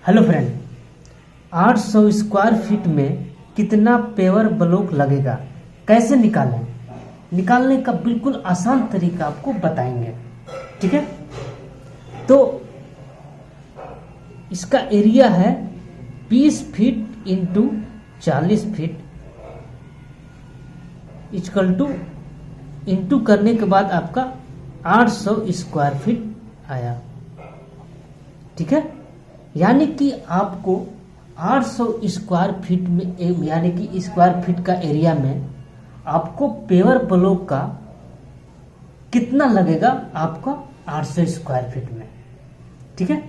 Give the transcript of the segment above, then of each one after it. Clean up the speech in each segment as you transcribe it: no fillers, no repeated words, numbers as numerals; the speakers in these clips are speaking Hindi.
हेलो फ्रेंड, 800 स्क्वायर फीट में कितना पेवर ब्लॉक लगेगा, कैसे निकालें? निकालने का बिल्कुल आसान तरीका आपको बताएंगे। ठीक है, तो इसका एरिया है 20 feet into 40 feet equal two into करने के बाद आपका 800 स्क्वायर फीट आया। ठीक है, यानी कि आपको 800 स्क्वायर फीट में यानी कि स्क्वायर फीट का एरिया में आपको पेवर ब्लॉक का कितना लगेगा आपका 800 स्क्वायर फीट में। ठीक है,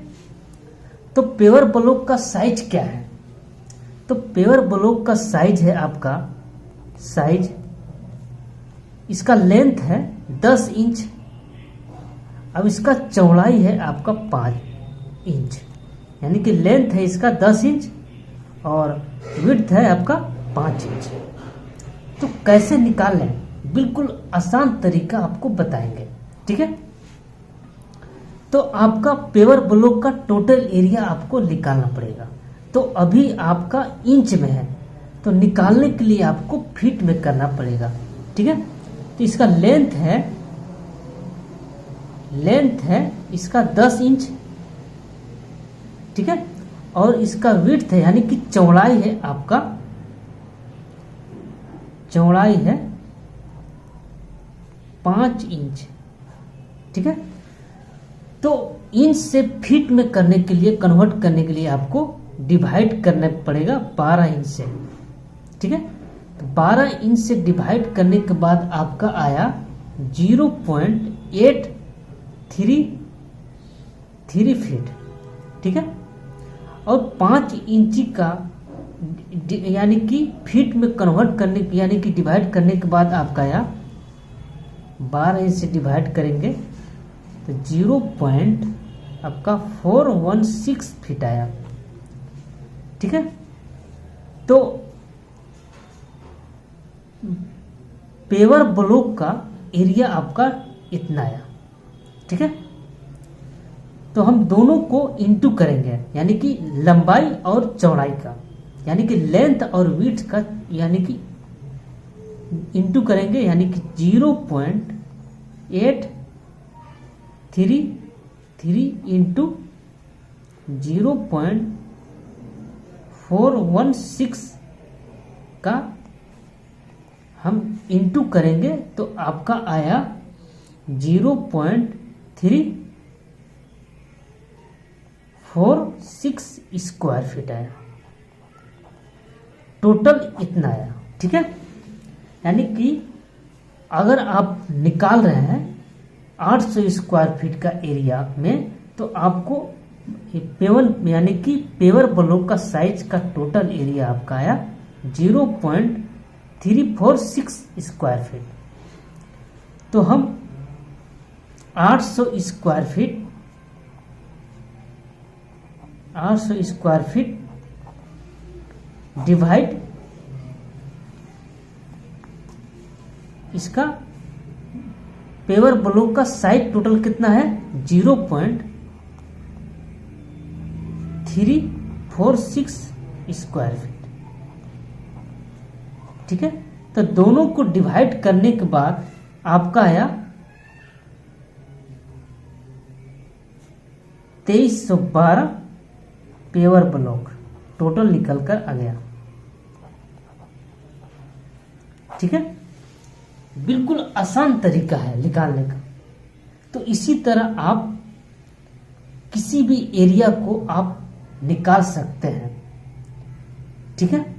तो पेवर ब्लॉक का साइज क्या है? तो पेवर ब्लॉक का साइज है आपका साइज, इसका लेंथ है 10 इंच। अब इसका चौड़ाई है आपका 5 इंच, यानी कि लेंथ है इसका 10 इंच और विड्थ है आपका 5 इंच। तो कैसे निकालें, बिल्कुल आसान तरीका आपको बताएंगे। ठीक है, तो आपका पेवर ब्लॉक का टोटल एरिया आपको निकालना पड़ेगा। तो अभी आपका इंच में है, तो निकालने के लिए आपको फीट में करना पड़ेगा। ठीक है, तो इसका लेंथ है इसका 10 इंच। ठीक है, और इसका विड्थ है यानी कि चौड़ाई है आपका, चौड़ाई है 5 इंच। ठीक है, तो इंच से फीट में करने के लिए, कन्वर्ट करने के लिए आपको डिवाइड करना पड़ेगा 12 इंच से। ठीक है, तो 12 इंच से डिवाइड करने के बाद आपका आया 0.833 फीट। ठीक है, और 5 इंची का यानी कि फीट में कन्वर्ट करने यानी कि डिवाइड करने के बाद आपका आया 12 इंच से डिवाइड करेंगे तो 0.416 फीट आया। ठीक है, तो पेवर ब्लॉक का एरिया आपका इतना आया। ठीक है, तो हम दोनों को इंटू करेंगे, यानी कि लंबाई और चौड़ाई का, यानी कि लेंथ और विड्थ का, यानी कि इंटू करेंगे, यानी कि 0.833 इंटू 0.416 का हम इंटू करेंगे तो आपका आया 0.346 स्क्वायर फीट आया। टोटल इतना आया। ठीक है, यानी कि अगर आप निकाल रहे हैं 800 स्क्वायर फीट का एरिया में, तो आपको पेवर यानी कि पेवर ब्लॉक का साइज का टोटल एरिया आपका आया 0.346 स्क्वायर फीट। तो हम 800 स्क्वायर फीट डिवाइड इसका पेवर ब्लॉक का साइज टोटल कितना है 0.346 स्क्वायर फीट। ठीक है, तो दोनों को डिवाइड करने के बाद आपका आया 2312 पेवर ब्लॉक टोटल निकल कर आ गया। ठीक है, बिल्कुल आसान तरीका है निकालने का। तो इसी तरह आप किसी भी एरिया को आप निकाल सकते हैं। ठीक है।